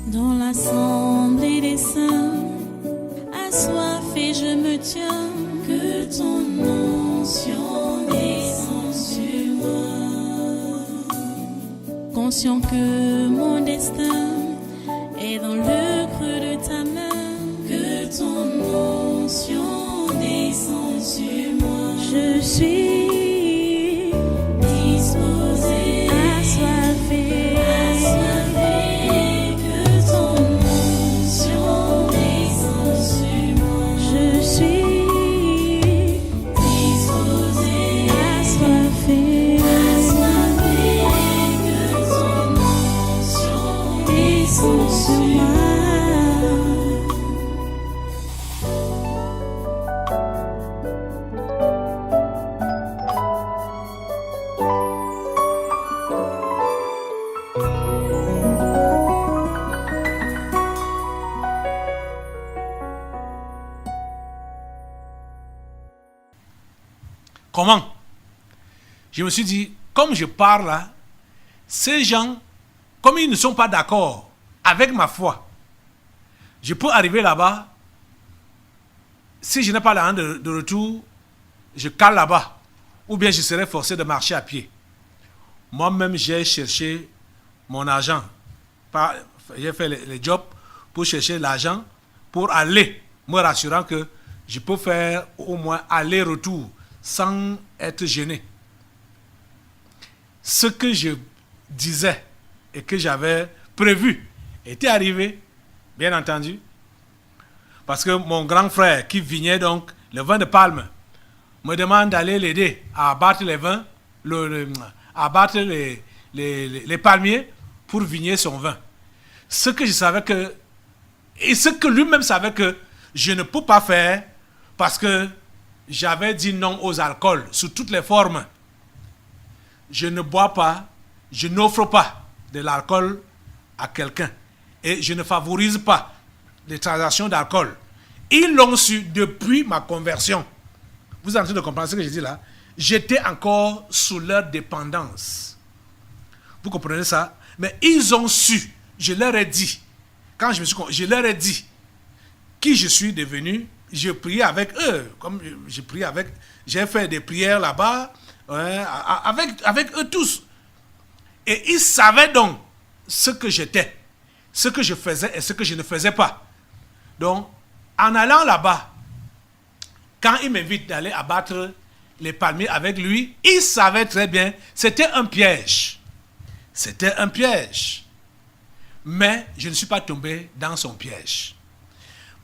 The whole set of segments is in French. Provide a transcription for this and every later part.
Dans l'assemblée des saints, assoiffé je me tiens, que ton onction descende sur moi. Conscient que mon destin est dans le creux de ta main, que ton onction descende sur moi. Je suis disposé, assoiffé, que ton onction descende sur moi. Je suis disposé, assoiffé, que ton onction descende sur moi. Comment? Je me suis dit, comme je parle là, ces gens, comme ils ne sont pas d'accord avec ma foi, je peux arriver là-bas, si je n'ai pas l'argent de retour, je cale là-bas, ou bien je serai forcé de marcher à pied. Moi-même, j'ai cherché mon argent. J'ai fait les jobs pour chercher l'argent, pour aller, me rassurant que je peux faire au moins aller-retour sans être gêné. Ce que je disais et que j'avais prévu était arrivé, bien entendu, parce que mon grand frère qui vignait donc le vin de palme me demande d'aller l'aider à abattre les vins, à abattre les palmiers pour vigner son vin. Ce que je savais que, et ce que lui-même savait que je ne peux pas faire parce que j'avais dit non aux alcools sous toutes les formes. Je ne bois pas, je n'offre pas de l'alcool à quelqu'un. Et je ne favorise pas les transactions d'alcool. Ils l'ont su depuis ma conversion. Vous êtes en train de comprendre ce que je dis là? J'étais encore sous leur dépendance. Vous comprenez ça? Mais ils ont su. Je leur ai dit. Quand je leur ai dit qui je suis devenu. Je priais avec eux, comme je priais avec, j'ai fait des prières là-bas, avec eux tous. Et ils savaient donc ce que j'étais, ce que je faisais et ce que je ne faisais pas. Donc, en allant là-bas, quand il m'invite d'aller abattre les palmiers avec lui, il savait très bien, c'était un piège. C'était un piège. Mais je ne suis pas tombé dans son piège.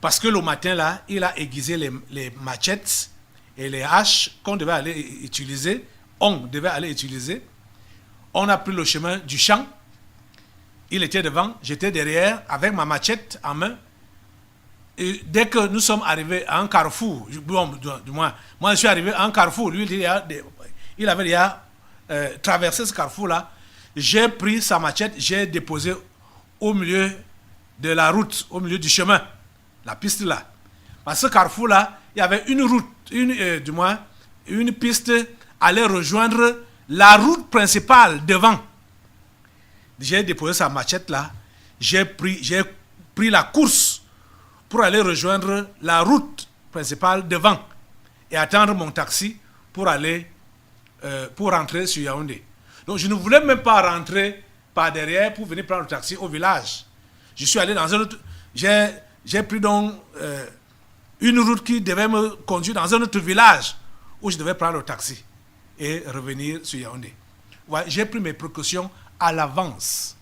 Parce que le matin, là, il a aiguisé les machettes et les haches qu'on devait aller utiliser. On devait aller utiliser. On a pris le chemin du champ. Il était devant, j'étais derrière avec ma machette en main. Et dès que nous sommes arrivés à un carrefour, bon, du moins, moi je suis arrivé à un carrefour, lui il avait déjà traversé ce carrefour-là. J'ai pris sa machette, j'ai déposé au milieu de la route, au milieu du chemin. La piste là. À ce carrefour-là, il y avait une route, une piste allait rejoindre la route principale devant. J'ai déposé sa machette là. J'ai pris la course pour aller rejoindre la route principale devant et attendre mon taxi pour aller, pour rentrer sur Yaoundé. Donc je ne voulais même pas rentrer par derrière pour venir prendre le taxi au village. Je suis allé dans un autre. J'ai pris donc une route qui devait me conduire dans un autre village où je devais prendre le taxi et revenir sur Yaoundé. Ouais, j'ai pris mes précautions à l'avance.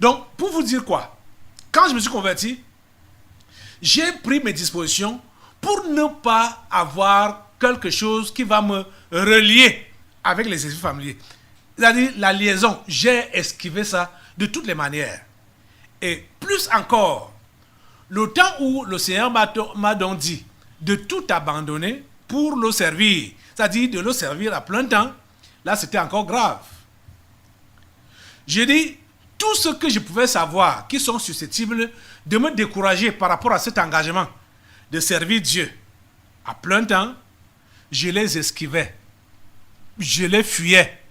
Donc, pour vous dire quoi, quand je me suis converti, j'ai pris mes dispositions pour ne pas avoir quelque chose qui va me relier avec les esprits familiers. C'est-à-dire la liaison, j'ai esquivé ça de toutes les manières. Et plus encore, le temps où le Seigneur m'a donc dit de tout abandonner pour le servir, c'est-à-dire de le servir à plein temps, là c'était encore grave. J'ai dit, tout ce que je pouvais savoir qui sont susceptibles de me décourager par rapport à cet engagement de servir Dieu à plein temps, je les esquivais, je les fuyais.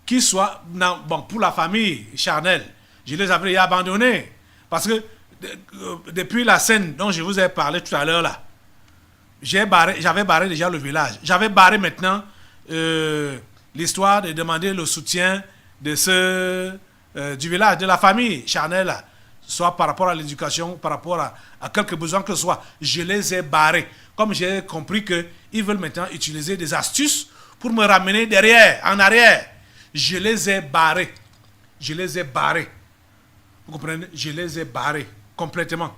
Qu'ils soient, bon, pour la famille charnelle, je les avais abandonnés. Parce que depuis la scène dont je vous ai parlé tout à l'heure là, j'avais barré déjà le village. J'avais barré maintenant l'histoire de demander le soutien de du village, de la famille charnelle là, soit par rapport à l'éducation, par rapport à quelques besoins que ce soit. Je les ai barrés. Comme j'ai compris qu'ils veulent maintenant utiliser des astuces pour me ramener derrière, en arrière. Je les ai barrés. Je les ai barrés. Vous comprenez? Je les ai barrés complètement.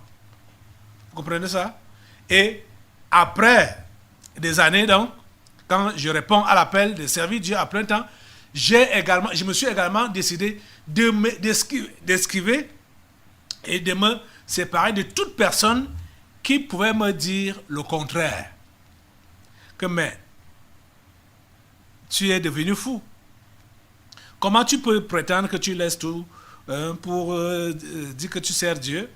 Vous comprenez ça? Et après des années, donc, quand je réponds à l'appel de servir Dieu à plein temps, je me suis également décidé d'esquiver et de me séparer de toute personne qui pouvait me dire le contraire. Que mais, tu es devenu fou. Comment tu peux prétendre que tu laisses tout pour dire que tu sers Dieu?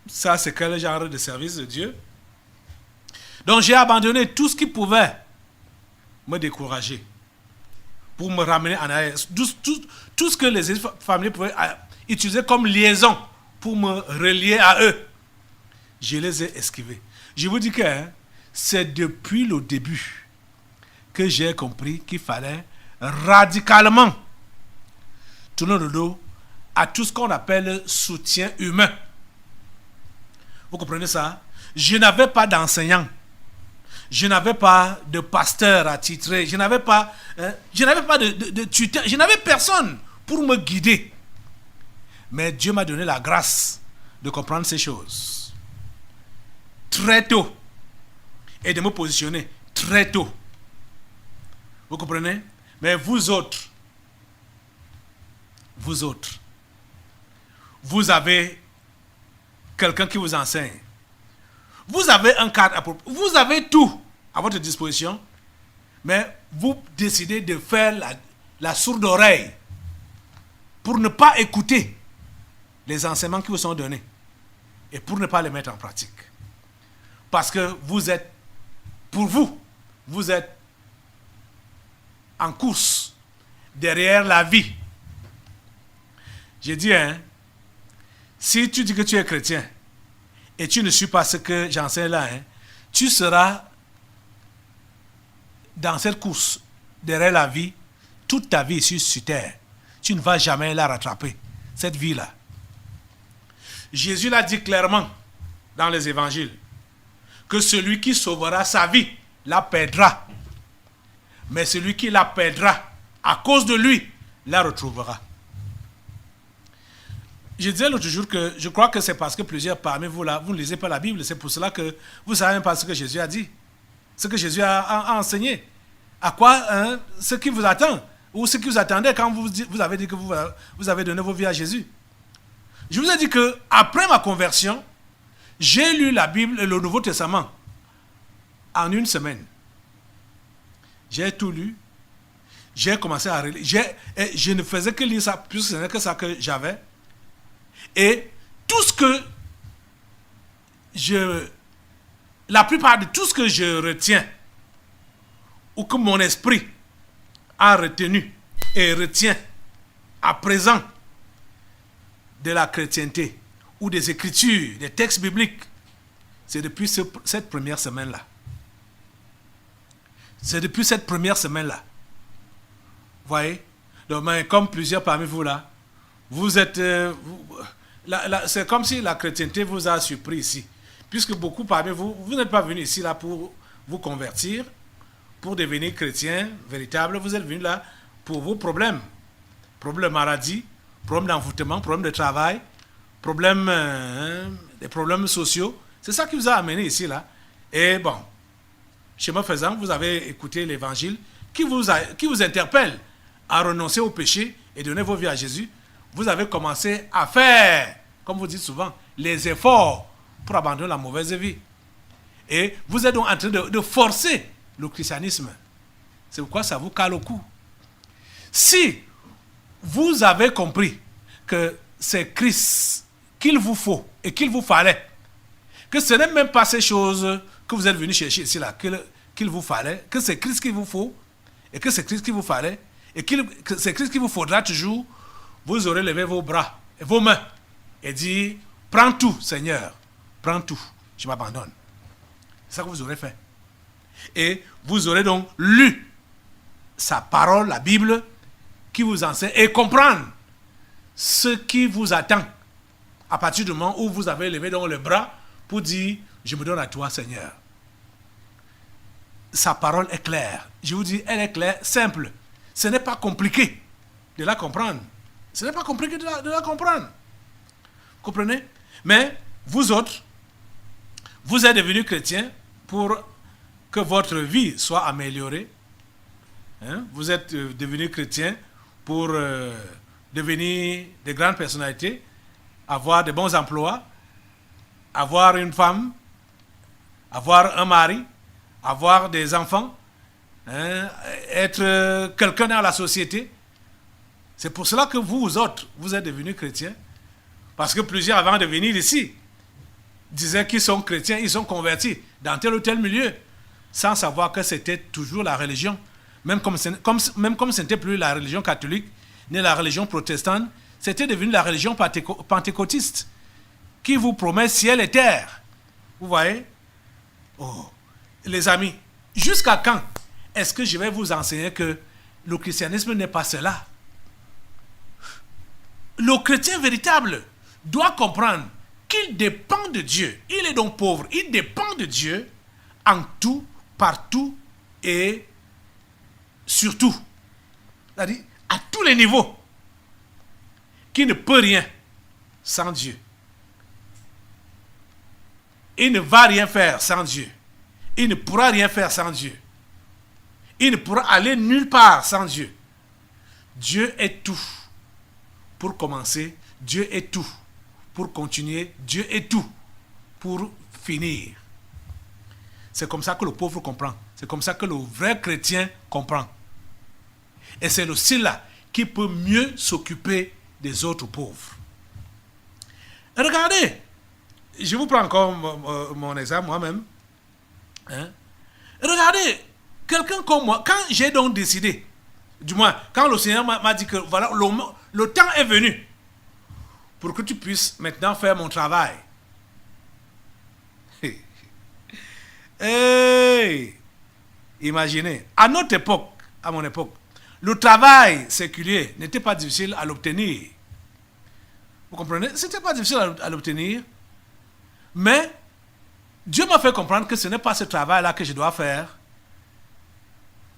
Ça, c'est quel genre de service de Dieu? Donc, j'ai abandonné tout ce qui pouvait me décourager pour me ramener en arrière. Tout ce que les familles pouvaient utiliser comme liaison pour me relier à eux, je les ai esquivés. Je vous dis que c'est depuis le début que j'ai compris qu'il fallait radicalement tourner le dos à tout ce qu'on appelle soutien humain. Vous comprenez ça? Je n'avais pas d'enseignant. Je n'avais pas de pasteur attitré. Je n'avais pas de tuteur. Je n'avais personne pour me guider. Mais Dieu m'a donné la grâce de comprendre ces choses très tôt et de me positionner très tôt. Vous comprenez? Mais vous autres, vous avez quelqu'un qui vous enseigne. Vous avez un cadre approprié. Vous avez tout à votre disposition, mais vous décidez de faire la sourde oreille pour ne pas écouter les enseignements qui vous sont donnés et pour ne pas les mettre en pratique. Parce que vous êtes en course derrière la vie. J'ai dit, si tu dis que tu es chrétien et tu ne suis pas ce que j'enseigne là, tu seras dans cette course derrière la vie toute ta vie ici sur terre. Tu ne vas jamais la rattraper, cette vie-là. Jésus l'a dit clairement dans les évangiles que celui qui sauvera sa vie la perdra. Mais celui qui la perdra à cause de lui la retrouvera. Je disais l'autre jour que je crois que c'est parce que plusieurs parmi vous là, vous ne lisez pas la Bible. C'est pour cela que vous ne savez même pas ce que Jésus a dit. Ce que Jésus a enseigné. À quoi ce qui vous attend. Ou ce qui vous attendait quand vous avez dit que vous avez donné vos vies à Jésus. Je vous ai dit que après ma conversion, j'ai lu la Bible et le Nouveau Testament en une semaine. J'ai tout lu. J'ai commencé à relire. Je ne faisais que lire ça, puisque ce n'est que ça que j'avais. Et tout ce que la plupart de tout ce que je retiens, ou que mon esprit a retenu et retient à présent de la chrétienté, ou des écritures, des textes bibliques, c'est depuis cette première semaine-là. C'est depuis cette première semaine-là. Vous voyez? Donc, comme plusieurs parmi vous là, vous êtes... c'est comme si la chrétienté vous a surpris ici. Puisque beaucoup parmi vous, vous n'êtes pas venus ici là pour vous convertir, pour devenir chrétien véritable. Vous êtes venus là pour vos problèmes. Problèmes de maladie, problèmes d'envoûtement, problèmes de travail, des problèmes sociaux. C'est ça qui vous a amené ici là. Et bon, chemin faisant, vous avez écouté l'évangile qui vous interpelle à renoncer au péché et donner vos vies à Jésus. Vous avez commencé à faire, comme vous dites souvent, les efforts pour abandonner la mauvaise vie. Et vous êtes donc en train de forcer le christianisme. C'est pourquoi ça vous cale au cou. Si vous avez compris que c'est Christ qu'il vous faut et qu'il vous fallait, que ce n'est même pas ces choses que vous êtes venus chercher ici là, qu'il vous fallait, que c'est Christ qu'il vous faut et que c'est Christ qu'il vous fallait et que c'est Christ qu'il vous faudra toujours, vous aurez levé vos bras vos mains et dire, prends tout, Seigneur, prends tout, je m'abandonne. C'est ça que vous aurez fait. Et vous aurez donc lu sa parole, la Bible, qui vous enseigne, et comprendre ce qui vous attend à partir du moment où vous avez levé donc le bras pour dire, je me donne à toi, Seigneur. Sa parole est claire. Je vous dis, elle est claire, simple. Ce n'est pas compliqué de la comprendre. Ce n'est pas compliqué de la comprendre. Vous comprenez? Mais vous autres, vous êtes devenus chrétiens pour que votre vie soit améliorée. Hein? Vous êtes devenus chrétiens pour devenir de grandes personnalités, avoir de bons emplois, avoir une femme, avoir un mari, avoir des enfants, hein, être quelqu'un dans la société. C'est pour cela que vous autres, vous êtes devenus chrétiens. Parce que plusieurs, avant de venir ici, disaient qu'ils sont chrétiens, ils sont convertis dans tel ou tel milieu, sans savoir que c'était toujours la religion. Même comme ce n'était plus la religion catholique, ni la religion protestante, c'était devenu la religion pentecôtiste, qui vous promet ciel et terre. Vous voyez? Oh, les amis, jusqu'à quand est-ce que je vais vous enseigner que le christianisme n'est pas cela? Le chrétien véritable doit comprendre qu'il dépend de Dieu. Il est donc pauvre. Il dépend de Dieu en tout, partout et surtout. C'est-à-dire à tous les niveaux. Qu'il ne peut rien sans Dieu. Il ne va rien faire sans Dieu. Il ne pourra rien faire sans Dieu. Il ne pourra aller nulle part sans Dieu. Dieu est tout. Pour commencer, Dieu est tout. Pour continuer, Dieu est tout. Pour finir. C'est comme ça que le pauvre comprend. C'est comme ça que le vrai chrétien comprend. Et c'est aussi là qui peut mieux s'occuper des autres pauvres. Regardez, je vous prends encore mon exemple moi-même. Hein? Regardez, quelqu'un comme moi, quand j'ai donc décidé, du moins, quand le Seigneur m'a dit que voilà, le temps est venu pour que tu puisses maintenant faire mon travail. Hey, imaginez, à notre époque, à mon époque, le travail séculier n'était pas difficile à l'obtenir. Vous comprenez? C'était pas difficile à l'obtenir. Mais Dieu m'a fait comprendre que ce n'est pas ce travail-là que je dois faire.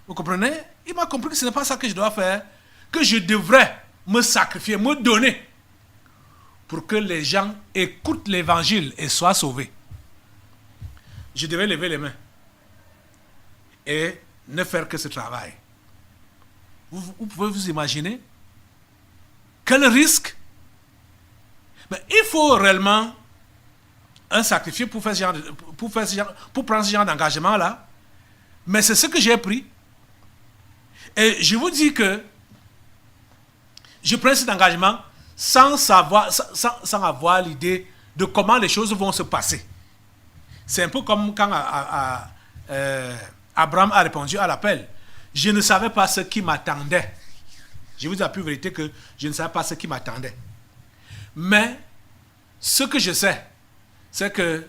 Vous comprenez? Il m'a compris que ce n'est pas ça que je dois faire. Que je devrais me sacrifier, me donner pour que les gens écoutent l'évangile et soient sauvés. Je devais lever les mains et ne faire que ce travail. Vous pouvez vous imaginer quel risque? Mais il faut réellement un sacrifice pour prendre ce genre d'engagement-là. Mais c'est ce que j'ai pris. Et je vous dis que je prends cet engagement sans avoir l'idée de comment les choses vont se passer. C'est un peu comme quand Abraham a répondu à l'appel. Je ne savais pas ce qui m'attendait. Je vous dis la pure vérité que je ne savais pas ce qui m'attendait. Mais ce que je sais, c'est que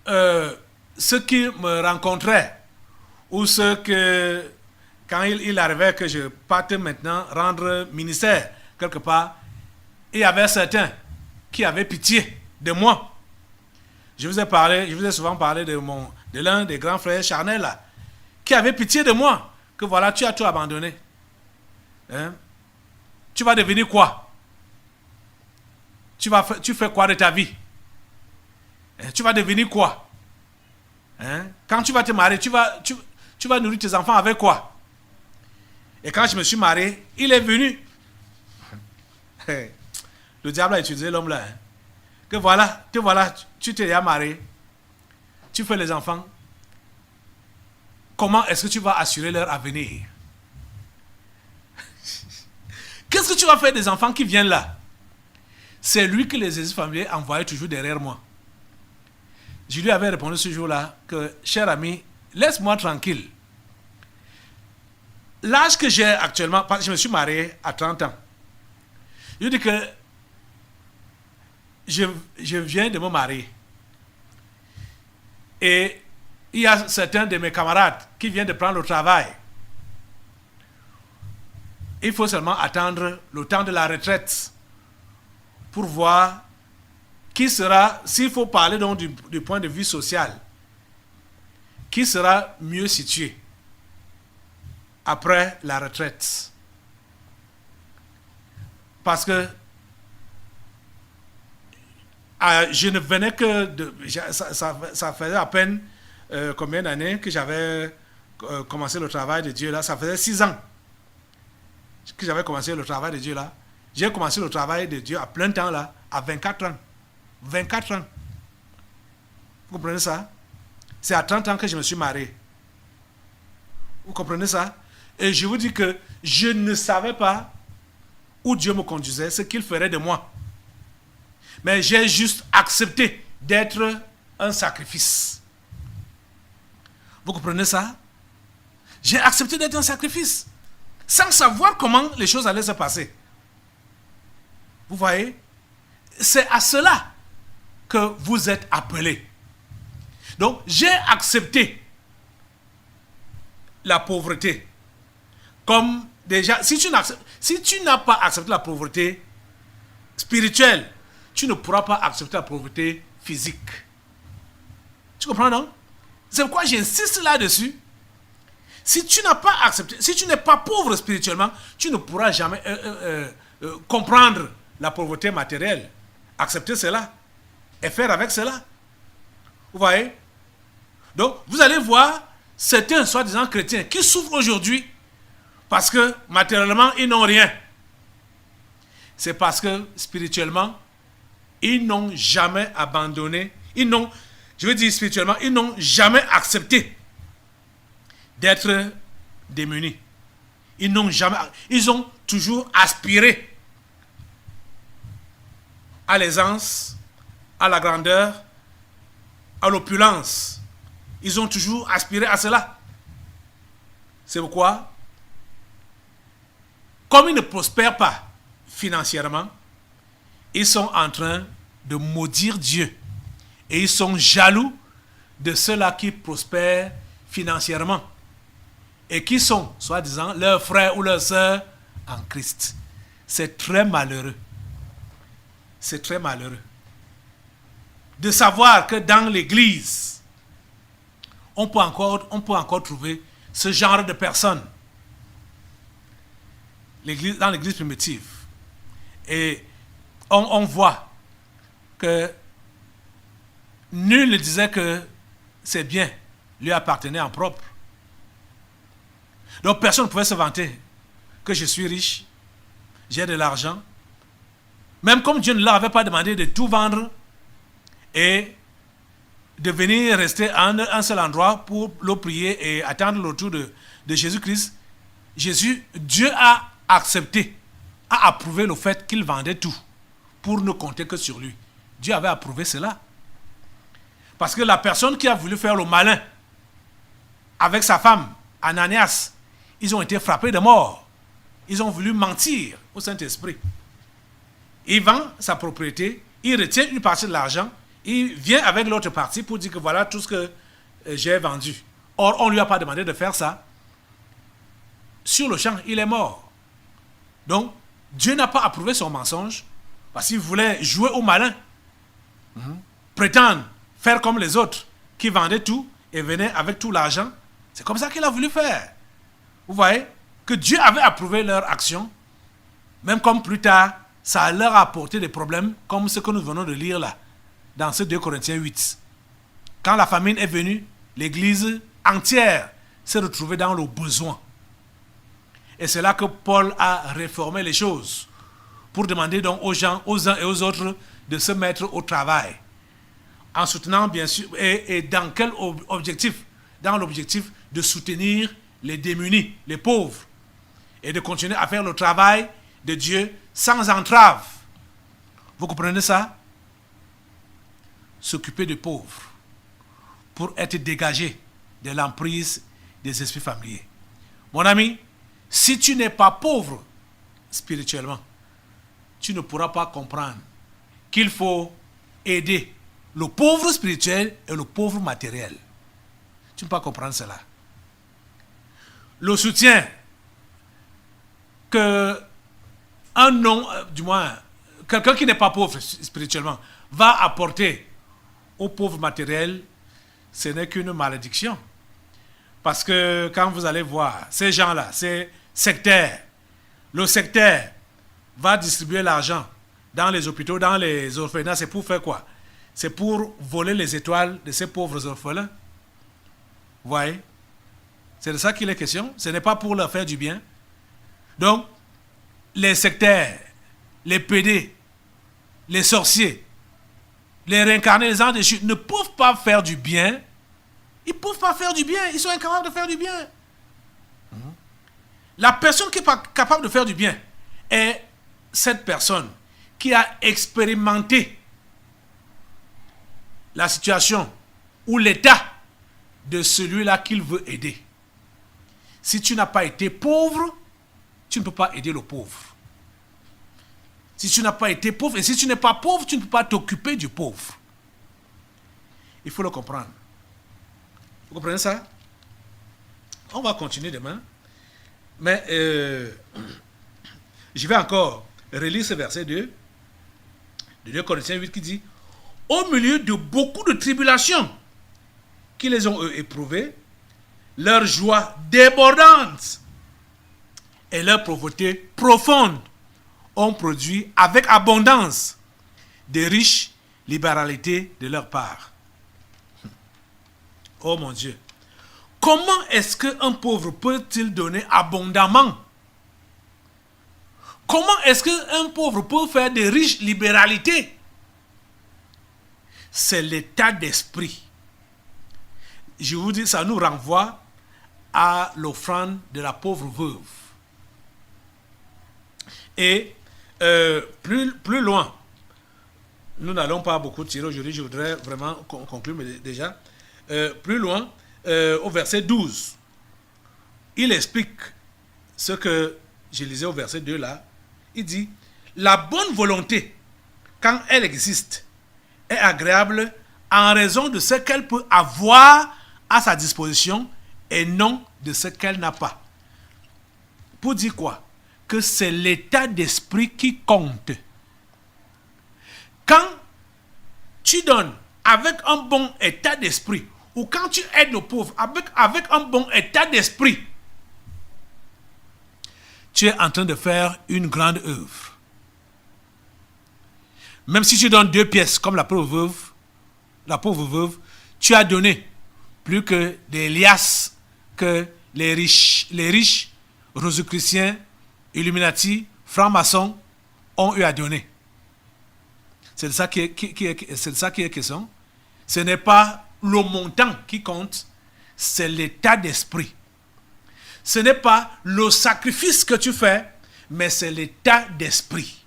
ce qui me rencontrait, ou ce que, quand il arrivait que je parte maintenant rendre ministère quelque part, il y avait certains qui avaient pitié de moi. Je vous ai souvent parlé de l'un des grands frères charnels là, qui avait pitié de moi, que voilà, tu as tout abandonné. Hein? Tu vas devenir quoi? Tu fais quoi de ta vie? Hein? Tu vas devenir quoi? Hein? Quand tu vas te marier, tu vas nourrir tes enfants avec quoi? Et quand je me suis marié, il est venu. Le diable a utilisé l'homme là. Hein? Que voilà, tu t'es déjà marié. Tu fais les enfants. Comment est-ce que tu vas assurer leur avenir? Qu'est-ce que tu vas faire des enfants qui viennent là? C'est lui que les exercices familiers envoyaient toujours derrière moi. Je lui avais répondu ce jour-là que, cher ami, laisse-moi tranquille. L'âge que j'ai actuellement, parce que je me suis marié à 30 ans, je dis que je viens de me marier. Et il y a certains de mes camarades qui viennent de prendre le travail. Il faut seulement attendre le temps de la retraite pour voir qui sera, s'il faut parler donc du point de vue social, qui sera mieux situé après la retraite. Parce que je ne venais que de... Ça faisait à peine combien d'années que j'avais commencé le travail de Dieu là. Ça faisait 6 ans que j'avais commencé le travail de Dieu là. J'ai commencé le travail de Dieu à plein temps là, à 24 ans. 24 ans. Vous comprenez ça? C'est à 30 ans que je me suis marié. Vous comprenez ça? Et je vous dis que je ne savais pas où Dieu me conduisait, ce qu'il ferait de moi. Mais j'ai juste accepté d'être un sacrifice. Vous comprenez ça? J'ai accepté d'être un sacrifice, sans savoir comment les choses allaient se passer. Vous voyez? C'est à cela que vous êtes appelés. Donc, j'ai accepté la pauvreté. Comme déjà, si tu n'as pas accepté la pauvreté spirituelle, tu ne pourras pas accepter la pauvreté physique. Tu comprends, non? C'est pourquoi j'insiste là-dessus. Si tu n'as pas accepté, si tu n'es pas pauvre spirituellement, tu ne pourras jamais comprendre la pauvreté matérielle. Accepter cela et faire avec cela. Vous voyez? Donc, vous allez voir certains soi-disant chrétiens qui souffrent aujourd'hui parce que matériellement, ils n'ont rien. C'est parce que spirituellement, ils n'ont jamais abandonné. Je veux dire spirituellement, ils n'ont jamais accepté d'être démunis. Ils ont toujours aspiré à l'aisance, à la grandeur, à l'opulence. Ils ont toujours aspiré à cela. C'est pourquoi, comme ils ne prospèrent pas financièrement, ils sont en train de maudire Dieu. Et ils sont jaloux de ceux-là qui prospèrent financièrement. Et qui sont, soi-disant, leurs frères ou leurs sœurs en Christ. C'est très malheureux. C'est très malheureux de savoir que dans l'église, on peut encore trouver ce genre de personnes. Dans l'église primitive. Et on voit que nul ne disait que ses biens lui appartenaient en propre. Donc personne ne pouvait se vanter que je suis riche, j'ai de l'argent. Même comme Dieu ne leur avait pas demandé de tout vendre et de venir rester à un seul endroit pour le prier et attendre le retour de Jésus-Christ, Dieu a accepté, a approuvé le fait qu'il vendait tout pour ne compter que sur lui. Dieu avait approuvé cela. Parce que la personne qui a voulu faire le malin avec sa femme, Ananias, ils ont été frappés de mort. Ils ont voulu mentir au Saint-Esprit. Il vend sa propriété, il retient une partie de l'argent, il vient avec l'autre partie pour dire que voilà tout ce que j'ai vendu. Or, on ne lui a pas demandé de faire ça. Sur le champ, il est mort. Donc, Dieu n'a pas approuvé son mensonge parce qu'il voulait jouer au malin, prétendre faire comme les autres qui vendaient tout et venaient avec tout l'argent. C'est comme ça qu'il a voulu faire. Vous voyez que Dieu avait approuvé leur action, même comme plus tard, ça leur a apporté des problèmes comme ce que nous venons de lire là, dans ce 2 Corinthiens 8. Quand la famine est venue, l'église entière s'est retrouvée dans le besoin. Et c'est là que Paul a réformé les choses pour demander donc aux gens, aux uns et aux autres de se mettre au travail. En soutenant bien sûr, et dans quel objectif? Dans l'objectif de soutenir les démunis, les pauvres, et de continuer à faire le travail de Dieu sans entrave. Vous comprenez ça? S'occuper des pauvres pour être dégagé de l'emprise des esprits familiers. Mon ami, si tu n'es pas pauvre spirituellement, tu ne pourras pas comprendre qu'il faut aider le pauvre spirituel et le pauvre matériel. Tu ne peux pas comprendre cela. Le soutien que un non, du moins, quelqu'un qui n'est pas pauvre spirituellement va apporter au pauvre matériel, ce n'est qu'une malédiction. Parce que quand vous allez voir ces gens-là, ces sectaires, le sectaire va distribuer l'argent dans les hôpitaux, dans les orphelinats. C'est pour faire quoi? C'est pour voler les étoiles de ces pauvres orphelins. Vous voyez? C'est de ça qu'il est question. Ce n'est pas pour leur faire du bien. Donc, les sectaires, les pédés, les sorciers, les réincarnés, les anges déchus ne peuvent pas faire du bien. Ils ne peuvent pas faire du bien. Ils sont incapables de faire du bien. La personne qui est pas capable de faire du bien est cette personne qui a expérimenté la situation ou l'état de celui-là qu'il veut aider. Si tu n'as pas été pauvre, tu ne peux pas aider le pauvre. Si tu n'as pas été pauvre, et si tu n'es pas pauvre, tu ne peux pas t'occuper du pauvre. Il faut le comprendre. Vous comprenez ça? On va continuer demain. Mais je vais encore relire ce verset 2 de 2 Corinthiens 8 qui dit: au milieu de beaucoup de tribulations qui les ont éprouvées, leur joie débordante et leur pauvreté profonde ont produit avec abondance de riches libéralités de leur part. Oh mon Dieu! Comment est-ce qu'un pauvre peut-il donner abondamment? Comment est-ce qu'un pauvre peut faire de riches libéralités? C'est l'état d'esprit. Je vous dis, ça nous renvoie à l'offrande de la pauvre veuve. Et plus loin, nous n'allons pas beaucoup tirer aujourd'hui, je voudrais vraiment conclure, mais déjà, plus loin, au verset 12, il explique ce que je lisais au verset 2 là. Il dit: la bonne volonté, quand elle existe, est agréable en raison de ce qu'elle peut avoir à sa disposition et non de ce qu'elle n'a pas. Pour dire quoi? Que c'est l'état d'esprit qui compte. Quand tu donnes avec un bon état d'esprit, ou quand tu aides le pauvre avec un bon état d'esprit, tu es en train de faire une grande œuvre. Même si tu donnes 2 pièces comme la pauvre veuve, tu as donné plus que des liasses que les riches rosicruciens, Illuminati, francs-maçons ont eu à donner. C'est de ça qui est question. Ce n'est pas le montant qui compte, c'est l'état d'esprit. Ce n'est pas le sacrifice que tu fais, mais c'est l'état d'esprit.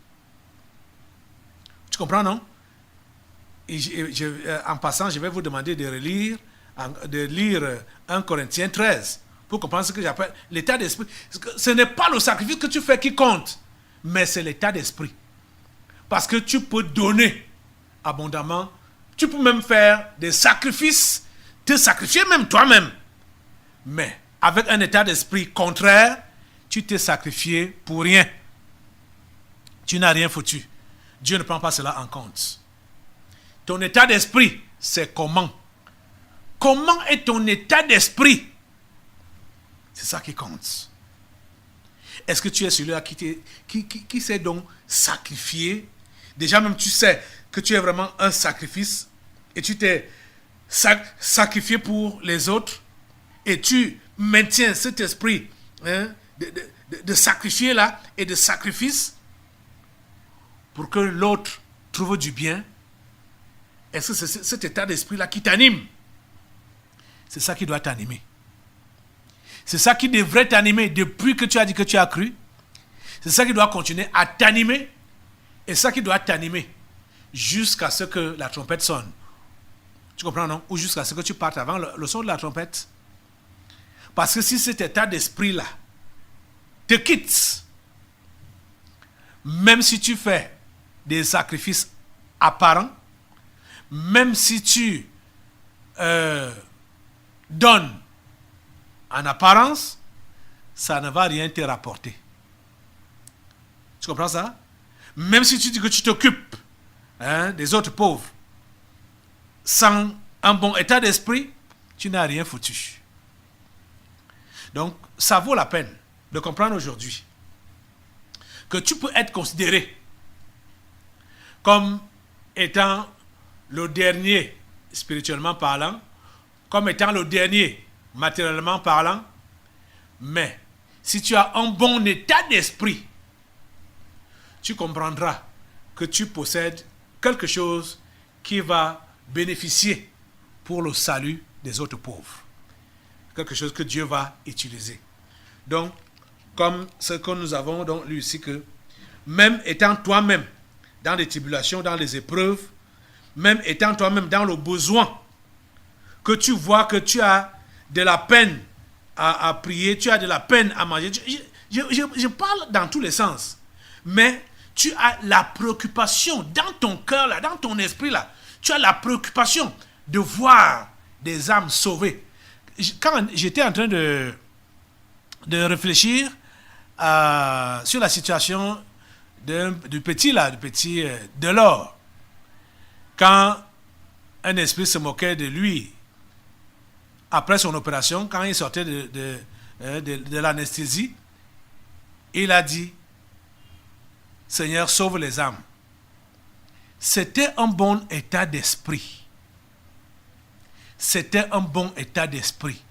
Tu comprends, non? En passant, je vais vous demander de lire 1 Corinthiens 13 pour comprendre ce que j'appelle l'état d'esprit. Ce n'est pas le sacrifice que tu fais qui compte, mais c'est l'état d'esprit. Parce que tu peux donner abondamment, tu peux même faire des sacrifices, te sacrifier même toi-même. Mais avec un état d'esprit contraire, tu t'es sacrifié pour rien. Tu n'as rien foutu. Dieu ne prend pas cela en compte. Ton état d'esprit, c'est comment? Comment est ton état d'esprit? C'est ça qui compte. Est-ce que tu es celui-là qui s'est donc sacrifié? Déjà même tu sais que tu es vraiment un sacrifice et tu t'es sacrifié pour les autres et tu maintiens cet esprit de sacrifier là et de sacrifice pour que l'autre trouve du bien. Est-ce que c'est cet état d'esprit-là qui t'anime? C'est ça qui doit t'animer. C'est ça qui devrait t'animer depuis que tu as dit que tu as cru. C'est ça qui doit continuer à t'animer. Et ça qui doit t'animer jusqu'à ce que la trompette sonne. Tu comprends, non? Ou jusqu'à ce que tu partes avant le son de la trompette. Parce que si cet état d'esprit-là te quitte, même si tu fais des sacrifices apparents, même si tu donnes en apparence, ça ne va rien te rapporter. Tu comprends ça? Même si tu dis que tu t'occupes des autres pauvres, sans un bon état d'esprit, tu n'as rien foutu. Donc, ça vaut la peine de comprendre aujourd'hui que tu peux être considéré comme étant le dernier, spirituellement parlant, comme étant le dernier, matériellement parlant, mais si tu as un bon état d'esprit, tu comprendras que tu possèdes quelque chose qui va bénéficier pour le salut des autres pauvres. Quelque chose que Dieu va utiliser. Donc, comme ce que nous avons donc lu ici, que même étant toi-même dans les tribulations, dans les épreuves, même étant toi-même dans le besoin, que tu vois que tu as de la peine à prier, tu as de la peine à manger. Je parle dans tous les sens, mais tu as la préoccupation dans ton cœur, là, dans ton esprit, là, tu as la préoccupation de voir des âmes sauvées. Quand j'étais en train de réfléchir sur la situation du petit Delors, quand un esprit se moquait de lui après son opération, quand il sortait de l'anesthésie, il a dit: Seigneur, sauve les âmes. C'était un bon état d'esprit. C'était un bon état d'esprit.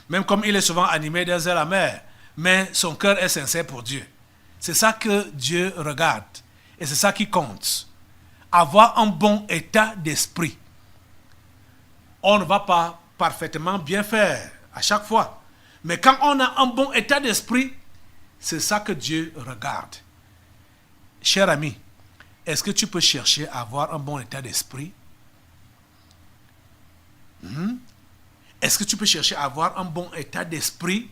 Même comme il est souvent animé d'un zèle amer, mais son cœur est sincère pour Dieu. C'est ça que Dieu regarde. Et c'est ça qui compte. Avoir un bon état d'esprit. On ne va pas parfaitement bien faire à chaque fois. Mais quand on a un bon état d'esprit, c'est ça que Dieu regarde. Cher ami, est-ce que tu peux chercher à avoir un bon état d'esprit? Est-ce que tu peux chercher à avoir un bon état d'esprit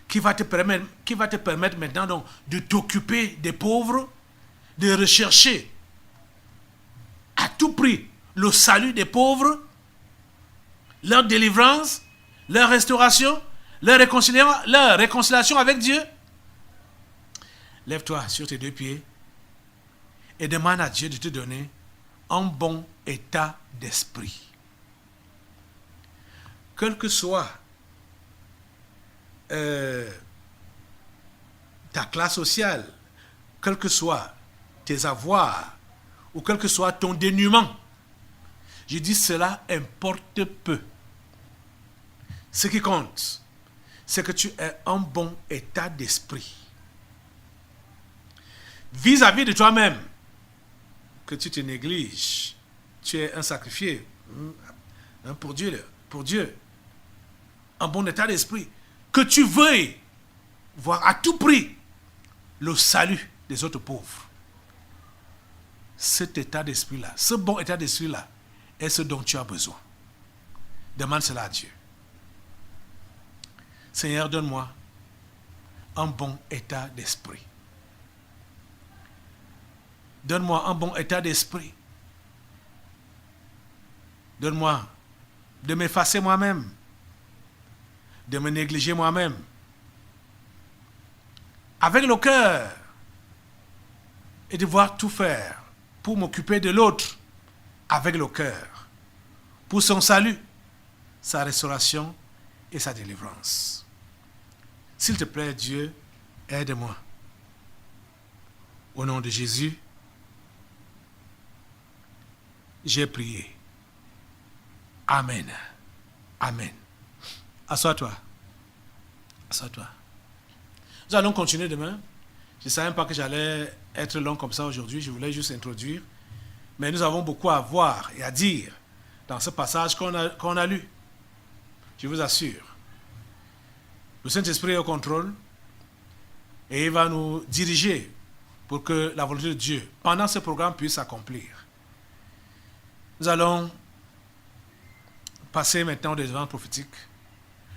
qui va te permettre maintenant donc de t'occuper des pauvres, de rechercher à tout prix le salut des pauvres, leur délivrance, leur restauration, leur réconciliation avec Dieu? Lève-toi sur tes deux pieds et demande à Dieu de te donner un bon état d'esprit. Quelle que soit ta classe sociale, quel que soit tes avoirs, ou quel que soit ton dénuement, je dis cela importe peu. Ce qui compte, c'est que tu aies un bon état d'esprit. Vis-à-vis de toi-même, que tu te négliges, tu es un sacrifié pour Dieu. Un bon état d'esprit. Que tu veuilles voir à tout prix le salut des autres pauvres. Cet état d'esprit-là, ce bon état d'esprit-là, est ce dont tu as besoin. Demande cela à Dieu. Seigneur, donne-moi un bon état d'esprit. Donne-moi un bon état d'esprit. Donne-moi de m'effacer moi-même, de me négliger moi-même, avec le cœur, et de devoir tout faire pour m'occuper de l'autre avec le cœur, pour son salut, sa restauration et sa délivrance. S'il te plaît, Dieu, aide-moi. Au nom de Jésus, j'ai prié. Amen. Amen. Assois-toi. Assois-toi. Nous allons continuer demain. Je ne savais même pas que j'allais être long comme ça aujourd'hui. Je voulais juste introduire. Mais nous avons beaucoup à voir et à dire dans ce passage qu'on a lu. Je vous assure. Le Saint-Esprit est au contrôle et il va nous diriger pour que la volonté de Dieu, pendant ce programme, puisse s'accomplir. Nous allons passer maintenant des devants prophétiques.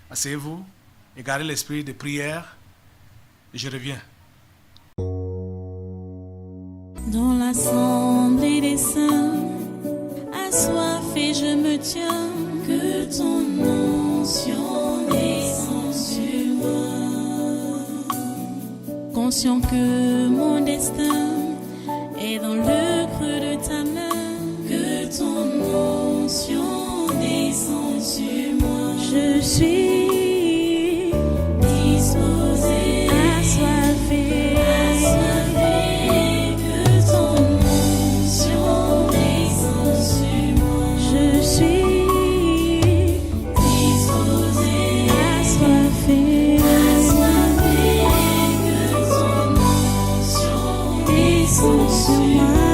Asseyez-vous et gardez l'esprit de prière. Et je reviens. dans l'assemblée des saints, assoiffé je me tiens, que ton onction descende sur moi. Conscient que mon destin est dans le creux de ta main, que ton onction descende sur moi. Je suis disposé, assoiffé, que ton onction descende sur moi. Je suis disposé, assoiffé, que ton onction descende sur moi.